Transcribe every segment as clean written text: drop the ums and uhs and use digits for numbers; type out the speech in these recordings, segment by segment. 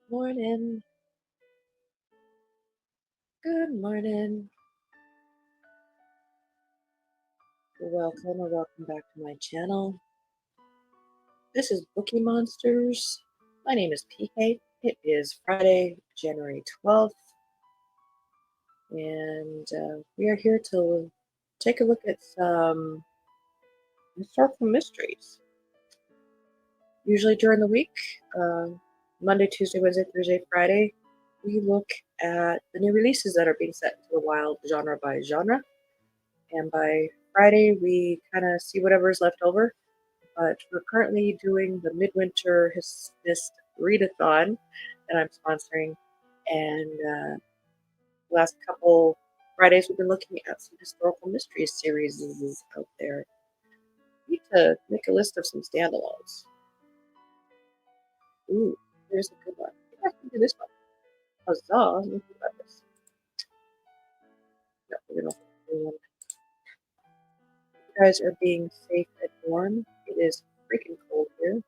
Morning. Good morning. Welcome or welcome back to my channel. This is Bookeemonsters. My name is PK. It is Friday, January 12th, and we are here to take a look at some historical mysteries. Usually during the week, uh, Monday, Tuesday, Wednesday, Thursday, Friday, we look at the new releases that are being set into the wild genre by genre. And by Friday, we kind of see whatever's left over. But we're currently doing the Mid-Winter HistMyst Readathon that I'm sponsoring. And last couple Fridays, we've been looking at some historical mystery series out there. I need to make a list of some standalones. Ooh, there's a good one. I think I can do this one. Huzzah! Let me think about this. No, we're gonna do one. You guys are being safe and warm. It is freaking cold here.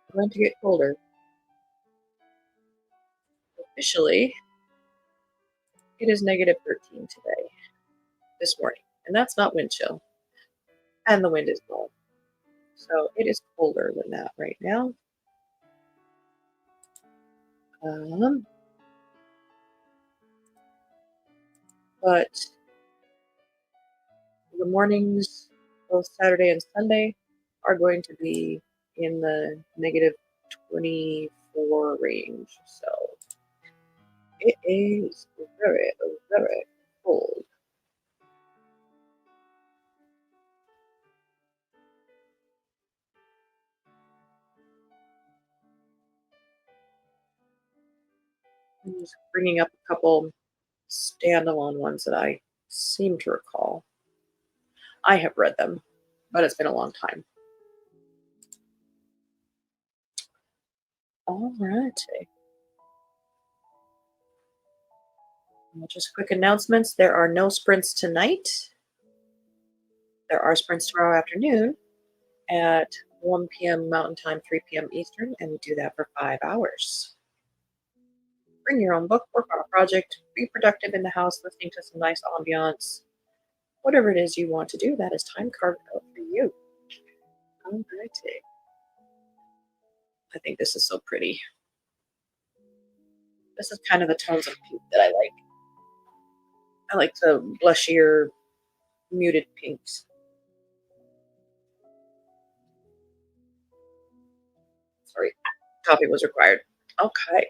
It's going to get colder. Officially, it is negative 13 today, this morning, and that's not wind chill. And the wind is blowing. So it is colder than that right now. Um, but the mornings, both Saturday and Sunday, are going to be in the negative 24 range. So it is very, very cold. I'm just bringing up a couple standalone ones that I seem to recall. I have read them, but it's been a long time. All righty. Just quick announcements. There are no sprints tonight. There are sprints tomorrow afternoon at 1 p.m. Mountain Time, 3 p.m. Eastern, and we do that for 5 hours. Bring your own book, work on a project, be productive in the house, listening to some nice ambiance. Whatever it is you want to do, that is time carved out for you. All righty. I think this is so pretty. This is kind of the tones of pink that I like. I like the blushier, muted pinks. Sorry, coffee was required. Okay.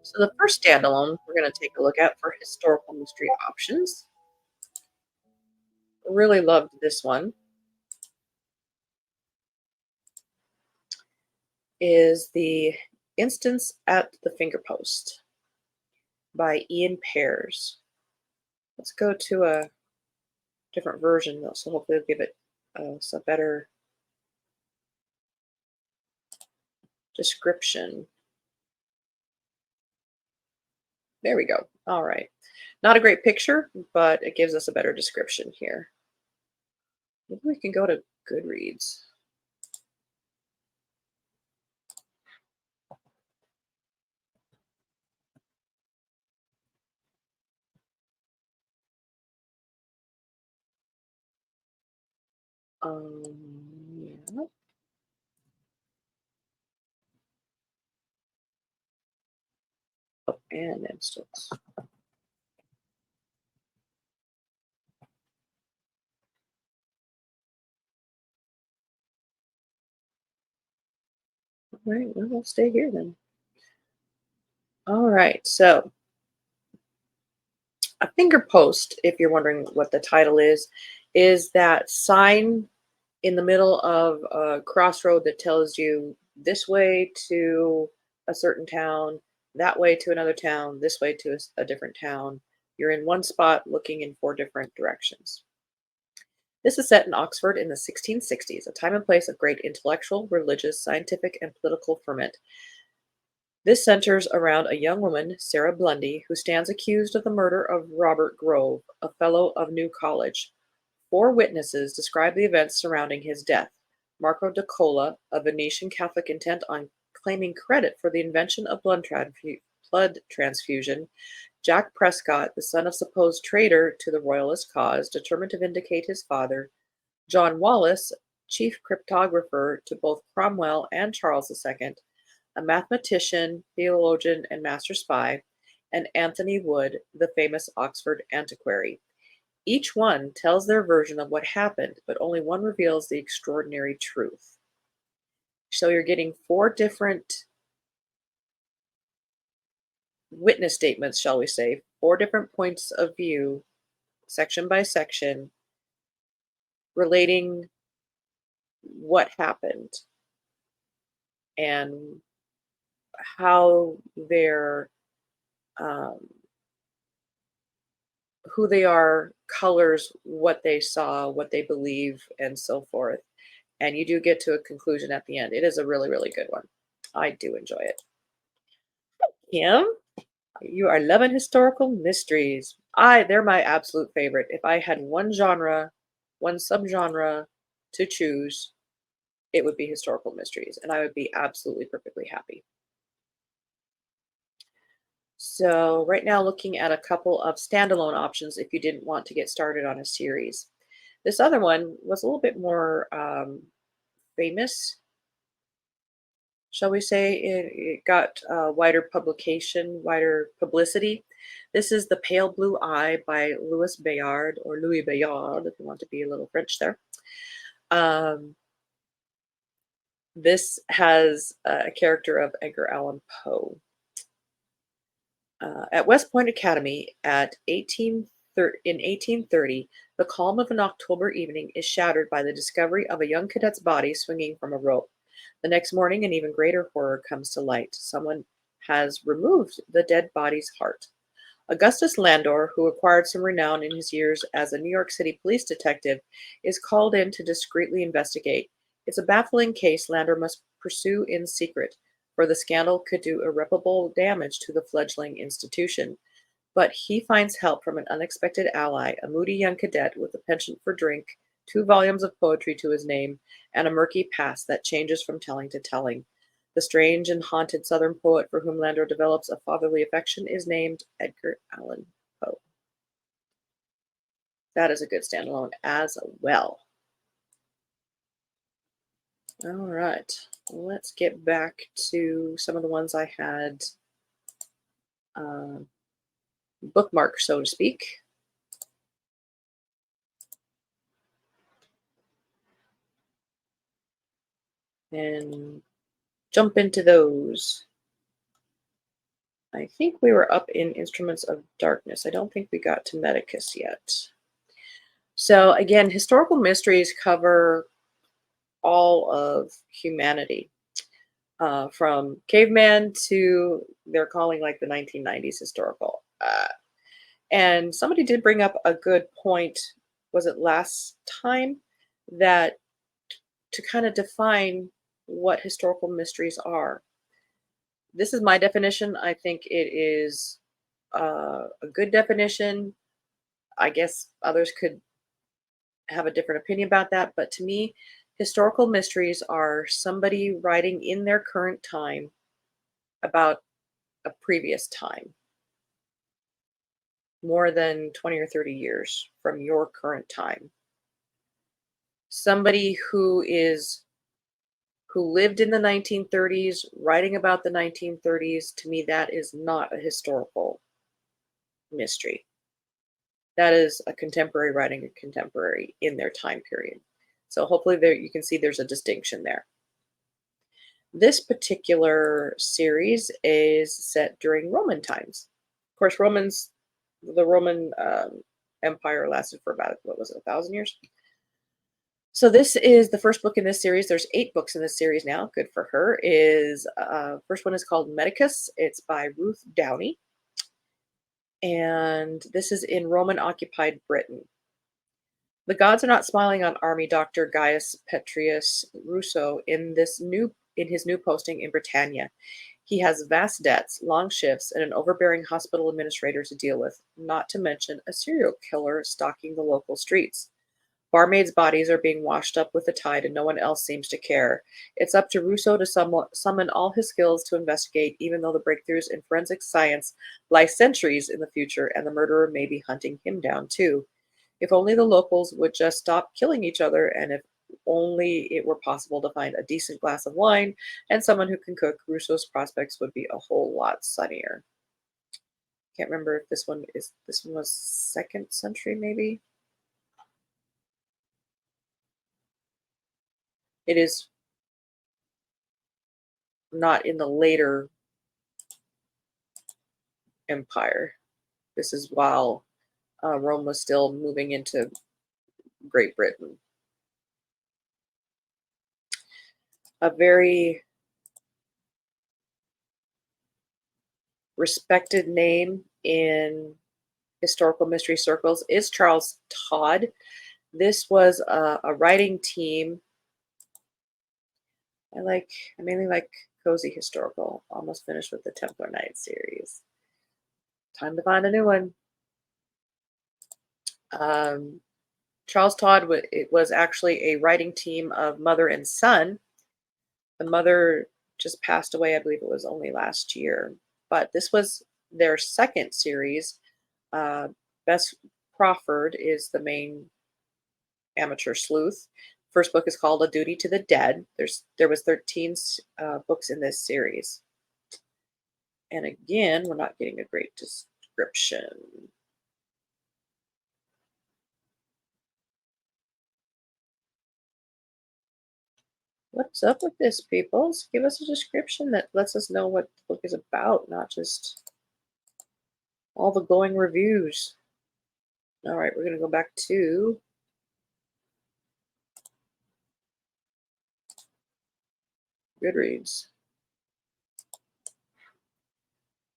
So the first standalone we're going to take a look at for historical mystery options. Really loved this one. Is The Instance at the Finger Post by Ian Pears. Let's go to a different version though, so hopefully it'll give it a better description. There we go. All right. Not a great picture, but it gives us a better description here. Maybe we can go to Goodreads. Yeah. Oh, and instance. All right, well, we'll stay here then. All right, so a finger post, if you're wondering what the title is that sign in the middle of a crossroad that tells you this way to a certain town, that way to another town, this way to a different town. You're in one spot looking in four different directions. This is set in Oxford in the 1660s, a time and place of great intellectual, religious, scientific, and political ferment. This centers around a young woman, Sarah Blundy, who stands accused of the murder of Robert Grove, a fellow of New College. Four witnesses describe the events surrounding his death. Marco da Cola, a Venetian Catholic intent on claiming credit for the invention of blood transfusion, Jack Prescott, the son of supposed traitor to the Royalist cause, determined to vindicate his father, John Wallace, chief cryptographer to both Cromwell and Charles II, a mathematician, theologian, and master spy, and Anthony Wood, the famous Oxford antiquary. Each one tells their version of what happened, but only one reveals the extraordinary truth. So you're getting four different witness statements, shall we say, four different points of view, section by section, relating what happened and how they're um, who they are colors what they saw, what they believe, and so forth. And you do get to a conclusion at the end. It is a really, really good one. I do enjoy it. Kim, you are loving historical mysteries. They're my absolute favorite. If I had one genre, one subgenre to choose, it would be historical mysteries, and I would be absolutely perfectly happy. So right now, looking at a couple of standalone options if you didn't want to get started on a series. This other one was a little bit more famous, shall we say. It got wider publication, wider publicity. This is The Pale Blue Eye by Louis Bayard, or Louis Bayard, if you want to be a little French there. This has a character of Edgar Allan Poe. At West Point Academy in 1830, the calm of an October evening is shattered by the discovery of a young cadet's body swinging from a rope. The next morning, an even greater horror comes to light. Someone has removed the dead body's heart. Augustus Landor, who acquired some renown in his years as a New York City police detective, is called in to discreetly investigate. It's a baffling case Landor must pursue in secret, for the scandal could do irreparable damage to the fledgling institution. But he finds help from an unexpected ally, a moody young cadet with a penchant for drink, 2 volumes of poetry to his name, and a murky past that changes from telling to telling. The strange and haunted Southern poet for whom Landor develops a fatherly affection is named Edgar Allan Poe. That is a good standalone as well. All right, let's get back to some of the ones I had bookmarked, so to speak. And jump into those. I think we were up in Instruments of Darkness. I don't think we got to Medicus yet. So again, historical mysteries cover all of humanity, from caveman to they're calling like the 1990s historical. And somebody did bring up a good point, was it last time, that to kind of define what historical mysteries are. This is my definition. I think it is a good definition. I guess others could have a different opinion about that, but to me, historical mysteries are somebody writing in their current time about a previous time, more than 20 or 30 years from your current time. Somebody who lived in the 1930s, writing about the 1930s, to me, that is not a historical mystery. That is a contemporary writing a contemporary in their time period. So hopefully there you can see there's a distinction there. This particular series is set during Roman times. Of course, the Roman Empire lasted for about, what was it, 1,000 years? So this is the first book in this series. There's 8 books in this series now. Good for her. First one is called Medicus. It's by Ruth Downey. And this is in Roman-occupied Britain. The gods are not smiling on army doctor Gaius Petrius Russo in his new posting in Britannia. He has vast debts, long shifts, and an overbearing hospital administrator to deal with, not to mention a serial killer stalking the local streets. Barmaids' bodies are being washed up with the tide, and no one else seems to care. It's up to Russo to summon all his skills to investigate, even though the breakthroughs in forensic science lie centuries in the future, and the murderer may be hunting him down too. If only the locals would just stop killing each other, and if only it were possible to find a decent glass of wine and someone who can cook, Russo's prospects would be a whole lot sunnier. Can't remember if this one was second century, maybe. It is not in the later empire. This is while Rome was still moving into Great Britain. A very respected name in historical mystery circles is Charles Todd. This was a writing team. I mainly like cozy historical. Almost finished with the Templar Knights series. Time to find a new one. Charles Todd it was actually a writing team of mother and son. The mother just passed away, I believe it was only last year. But this was their second series. Bess Crawford is the main amateur sleuth. First book is called A Duty to the Dead. There was 13 books in this series. And again, we're not getting a great description. What's up with this, people? Give us a description that lets us know what the book is about, not just all the glowing reviews. All right, we're going to go back to Goodreads.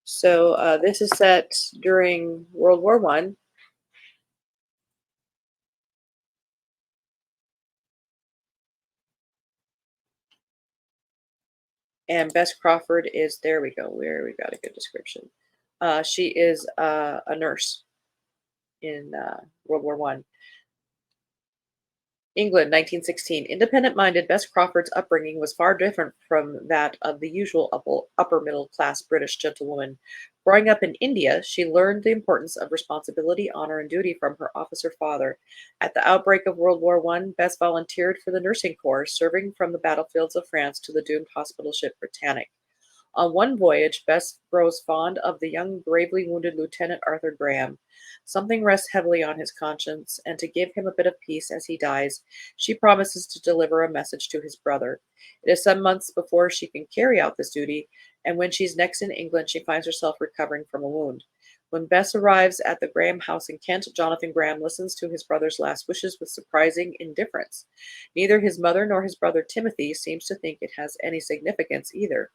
So this is set during World War I. And Bess Crawford is, there we go, where we got a good description. She is a nurse in World War I. England, 1916. Independent-minded, Bess Crawford's upbringing was far different from that of the usual upper-middle-class British gentlewoman. Growing up in India, she learned the importance of responsibility, honor, and duty from her officer father. At the outbreak of World War I, Bess volunteered for the nursing corps, serving from the battlefields of France to the doomed hospital ship Britannic. On one voyage, Bess grows fond of the young, bravely wounded Lieutenant Arthur Graham. Something rests heavily on his conscience, and to give him a bit of peace as he dies, she promises to deliver a message to his brother. It is some months before she can carry out this duty, and when she's next in England, she finds herself recovering from a wound. When Bess arrives at the Graham house in Kent, Jonathan Graham listens to his brother's last wishes with surprising indifference. Neither his mother nor his brother Timothy seems to think it has any significance either.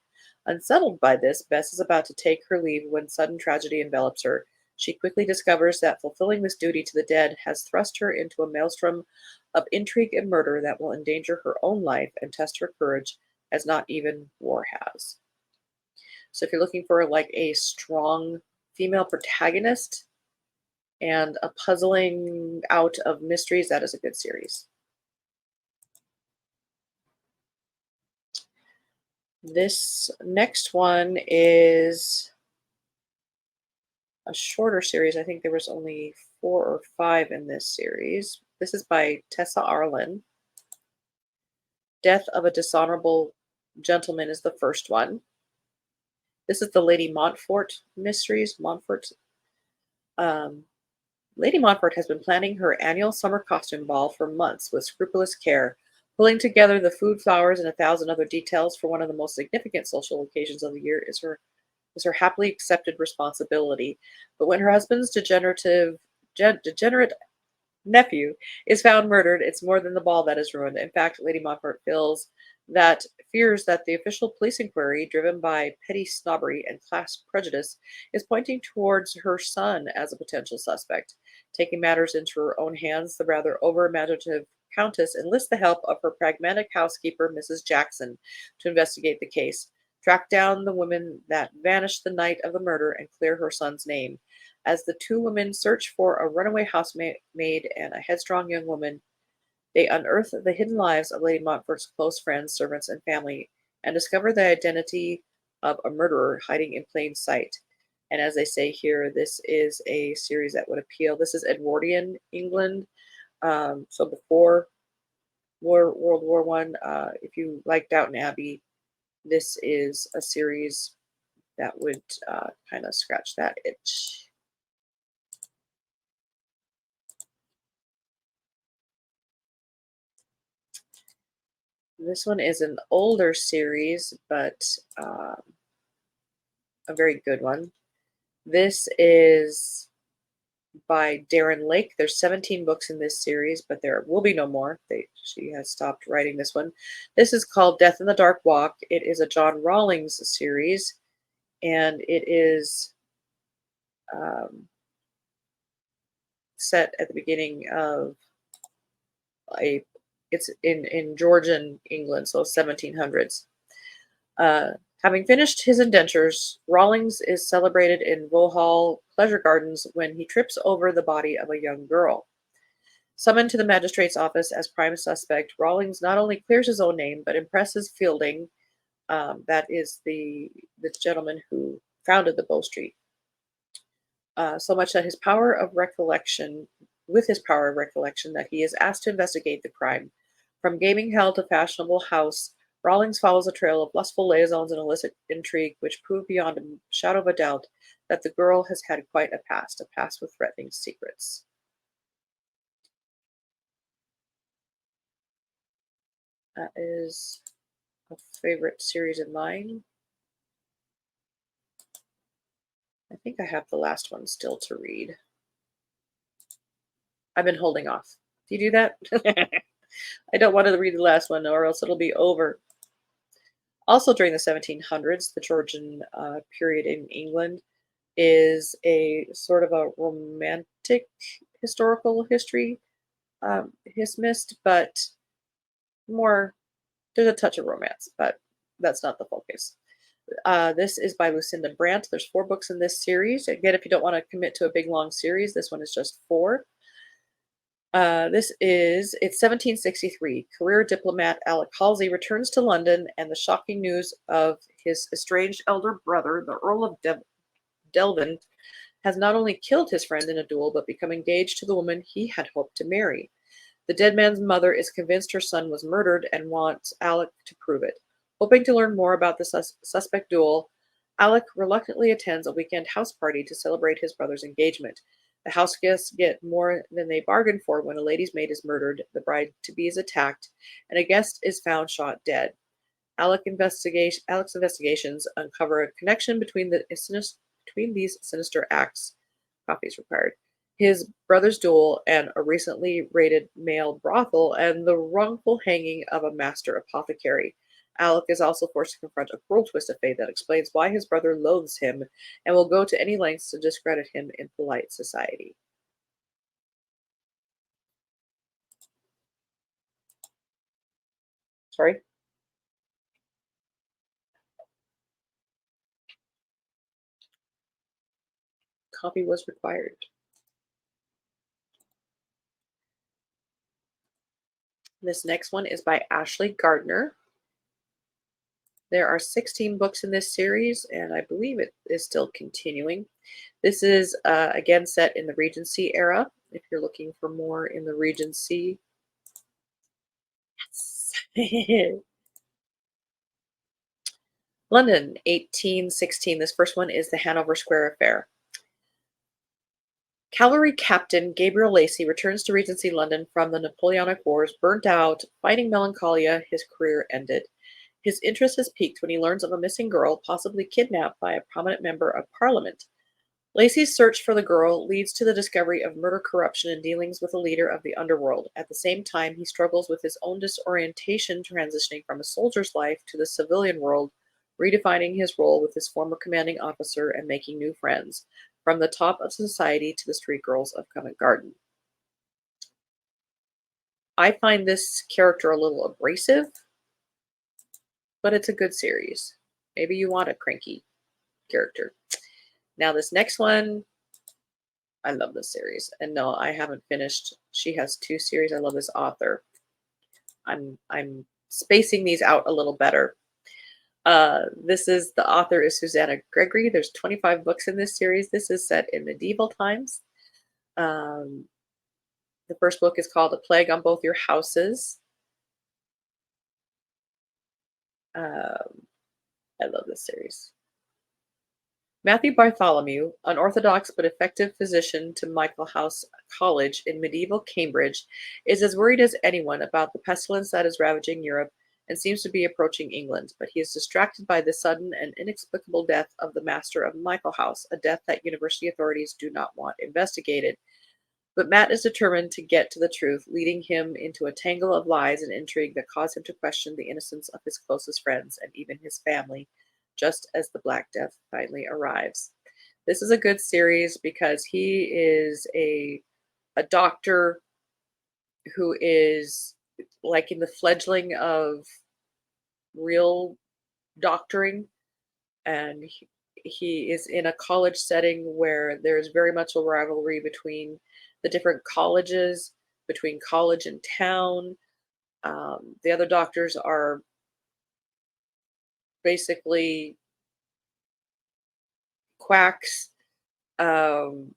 Unsettled by this, Bess is about to take her leave when sudden tragedy envelops her. She quickly discovers that fulfilling this duty to the dead has thrust her into a maelstrom of intrigue and murder that will endanger her own life and test her courage as not even war has. So if you're looking for like a strong female protagonist and a puzzling out of mysteries, that is a good series. This next one is a shorter series. I think there was only 4 or 5 in this series. This is by Tessa Arlen. Death of a Dishonorable Gentleman is the first one. This is the Lady Montfort mysteries. Lady Montfort has been planning her annual summer costume ball for months with scrupulous care, pulling together the food, flowers, and 1,000 other details for one of the most significant social occasions of the year is her happily accepted responsibility. But when her husband's degenerate nephew is found murdered, it's more than the ball that is ruined. In fact, Lady Montfort fears that the official police inquiry, driven by petty snobbery and class prejudice, is pointing towards her son as a potential suspect. Taking matters into her own hands, the rather over-imaginative Countess enlists the help of her pragmatic housekeeper, Mrs. Jackson, to investigate the case. track down the woman that vanished the night of the murder and clear her son's name. As the two women search for a runaway housemaid and a headstrong young woman, they unearth the hidden lives of Lady Montfort's close friends, servants, and family, and discover the identity of a murderer hiding in plain sight. And as they say here, this is a series that would appeal. This is Edwardian England, so before World War One. If you like Downton Abbey, this is a series that would kind of scratch that itch. This one is an older series, but a very good one. This is by Darren Lake. There's 17 books in this series, but there will be no more. She has stopped writing this one. This is called Death in the Dark Walk. It is a John Rawlings series, and it is um, set at the beginning of it's in Georgian England, so 1700s. Having finished his indentures, Rawlings is celebrated in Vauxhall Pleasure Gardens when he trips over the body of a young girl. Summoned to the magistrate's office as prime suspect, Rawlings not only clears his own name, but impresses Fielding, that is the gentleman who founded the Bow Street, so much that with his power of recollection, that he is asked to investigate the crime. From gaming hell to fashionable house, Rawlings follows a trail of lustful liaisons and illicit intrigue, which prove beyond a shadow of a doubt that the girl has had quite a past with threatening secrets. That is a favorite series of mine. I think I have the last one still to read. I've been holding off. Do you do that? I don't want to read the last one, or else it'll be over. Also during the 1700s, the Georgian period in England is a sort of a romantic historical history, HistMyst, but more, there's a touch of romance, but that's not the focus. This is by Lucinda Brant. There's 4 books in this series. Again, if you don't want to commit to a big long series, this one is just 4. It's 1763. Career diplomat Alec Halsey returns to London, and the shocking news of his estranged elder brother, the Earl of Delvin, has not only killed his friend in a duel, but become engaged to the woman he had hoped to marry. The dead man's mother is convinced her son was murdered and wants Alec to prove it. Hoping to learn more about the suspect duel, Alec reluctantly attends a weekend house party to celebrate his brother's engagement. The house guests get more than they bargained for when a lady's maid is murdered, the bride-to-be is attacked, and a guest is found shot dead. Alec's investigations uncover a connection between these sinister acts. Copies required. His brother's duel and a recently raided male brothel and the wrongful hanging of a master apothecary. Alec is also forced to confront a cruel twist of fate that explains why his brother loathes him and will go to any lengths to discredit him in polite society. Sorry? Copy was required. This next one is by Ashley Gardner. There are 16 books in this series, and I believe it is still continuing. This is, again, set in the Regency era, if you're looking for more in the Regency. Yes. London, 1816. This first one is the Hanover Square Affair. Cavalry Captain Gabriel Lacey returns to Regency London from the Napoleonic Wars, burnt out, fighting melancholia, his career ended. His interest is piqued when he learns of a missing girl, possibly kidnapped by a prominent member of Parliament. Lacey's search for the girl leads to the discovery of murder, corruption, and dealings with a leader of the underworld. At the same time, he struggles with his own disorientation, transitioning from a soldier's life to the civilian world, redefining his role with his former commanding officer and making new friends, from the top of society to the street girls of Covent Garden. I find this character a little abrasive, but it's a good series. Maybe you want a cranky character. Now this next one, I love this series. And no, I haven't finished. She has 2 series. I love this author. I'm spacing these out a little better. This is the author is Susanna Gregory. There's 25 books in this series. This is set in medieval times. Um, the first book is called A Plague on Both Your Houses. I love this series. Matthew Bartholomew, an orthodox but effective physician to Michael House College in medieval Cambridge, is as worried as anyone about the pestilence that is ravaging Europe and seems to be approaching England, but he is distracted by the sudden and inexplicable death of the master of Michael House, a death that university authorities do not want investigated. But Matt is determined to get to the truth, leading him into a tangle of lies and intrigue that cause him to question the innocence of his closest friends and even his family, just as the Black Death finally arrives. This is a good series because he is a doctor who is like in the fledgling of real doctoring, and he is in a college setting where there's very much a rivalry between the different colleges, between college and town. The other doctors are basically quacks, um,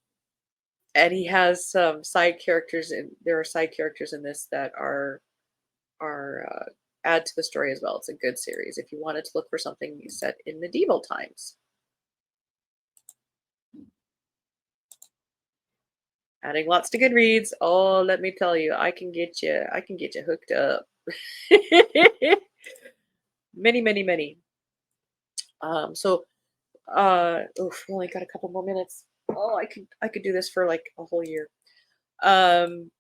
and he has some side characters, and there are side characters in this that are add to the story as well. It's a good series if you wanted to look for something set in medieval times. Adding lots to Goodreads. Oh, let me tell you, I can get you hooked up. Many, many, many. So oof, we only got a couple more minutes. Oh, I could do this for like a whole year. Um,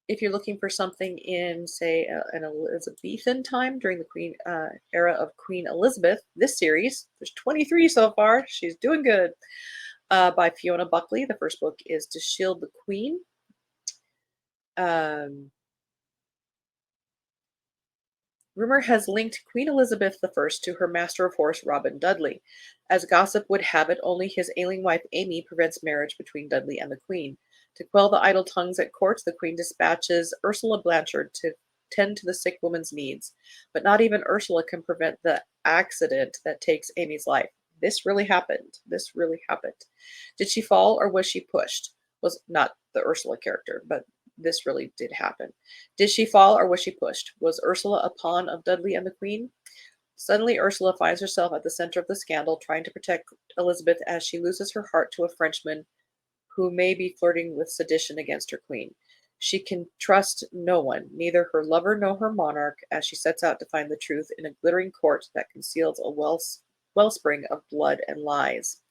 if you're looking for something in, say, an Elizabethan time during the Queen era of Queen Elizabeth, this series, there's 23 so far. She's doing good. By Fiona Buckley. The first book is To Shield the Queen. Um, Rumor has linked Queen Elizabeth I to her master of horse, Robin Dudley. As gossip would have it, only his ailing wife Amy prevents marriage between Dudley and the Queen. To quell the idle tongues at court, the Queen dispatches Ursula Blanchard to tend to the sick woman's needs. But not even Ursula can prevent the accident that takes Amy's life. This really happened. This really happened. Did she fall or was she pushed? Was not the Ursula character, but this really did happen. Did she fall or was she pushed? Was Ursula a pawn of Dudley and the Queen? Suddenly, Ursula finds herself at the center of the scandal, trying to protect Elizabeth as she loses her heart to a Frenchman who may be flirting with sedition against her queen. She can trust no one, neither her lover nor her monarch, as she sets out to find the truth in a glittering court that conceals a wellspring of blood and lies.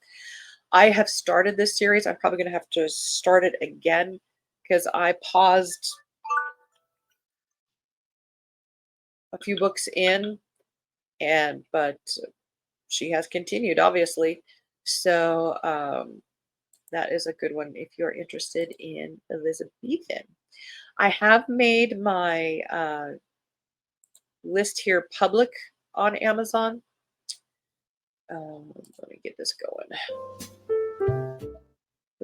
I have started this series. I'm probably going to have to start it again because I paused a few books in, and but she has continued, obviously. So that is a good one if you're interested in Elizabethan. I have made my list here public on Amazon. Let me get this going.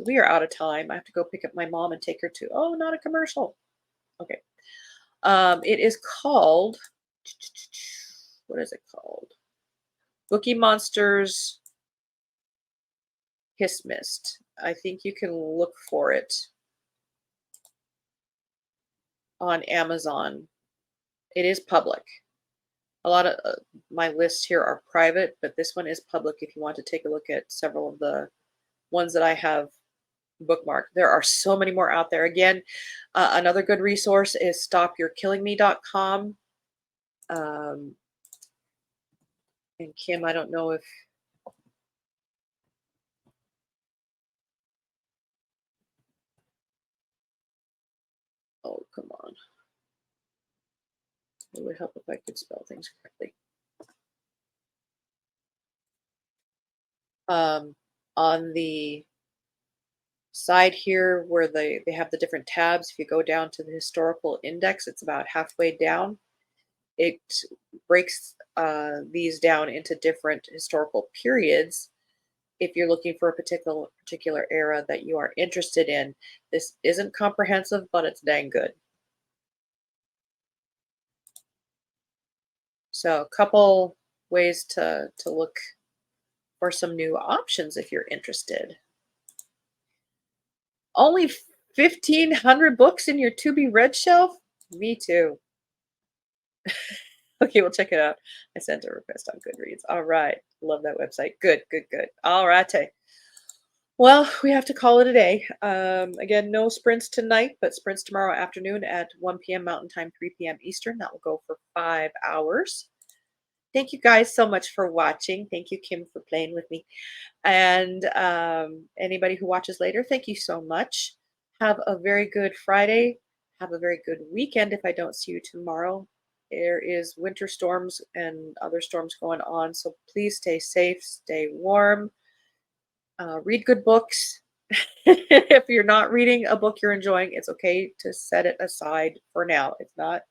We are out of time. I have to go pick up my mom and take her to, oh, not a commercial. Okay. It is called, what is it called? Bookeemonsters HistMyst. I think you can look for it on Amazon. It is public. A lot of my lists here are private, but this one is public if you want to take a look at several of the ones that I have bookmarked. There are so many more out there. Again, another good resource is stopyourkillingme.com. And Kim, I don't know if oh, come on. It would help if I could spell things correctly. On the side here where they have the different tabs, if you go down to the historical index, it's about halfway down. it breaks these down into different historical periods. If you're looking for a particular era that you are interested in, this isn't comprehensive, but it's dang good. So a couple ways to look for some new options if you're interested. Only 1,500 books in your to be read shelf? Me too. Okay, we'll check it out. I sent a request on Goodreads. All right. Love that website. Good, good, good. All righty. Well, we have to call it a day. Again, no sprints tonight, but sprints tomorrow afternoon at 1 p.m. Mountain Time, 3 p.m. Eastern. That will go for 5 hours. Thank you guys so much for watching. Thank you, Kim, for playing with me. And anybody who watches later, thank you so much. Have a very good Friday. Have a very good weekend if I don't see you tomorrow. There is winter storms and other storms going on, so please stay safe, stay warm, read good books. If you're not reading a book you're enjoying, it's okay to set it aside for now. It's not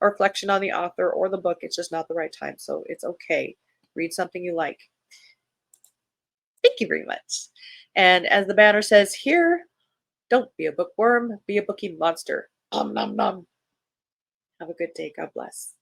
a reflection on the author or the book. It's just not the right time, so it's okay. Read something you like. Thank you very much. And as the banner says here, don't be a bookworm, be a bookie monster. Nom nom nom. Have a good day. God bless.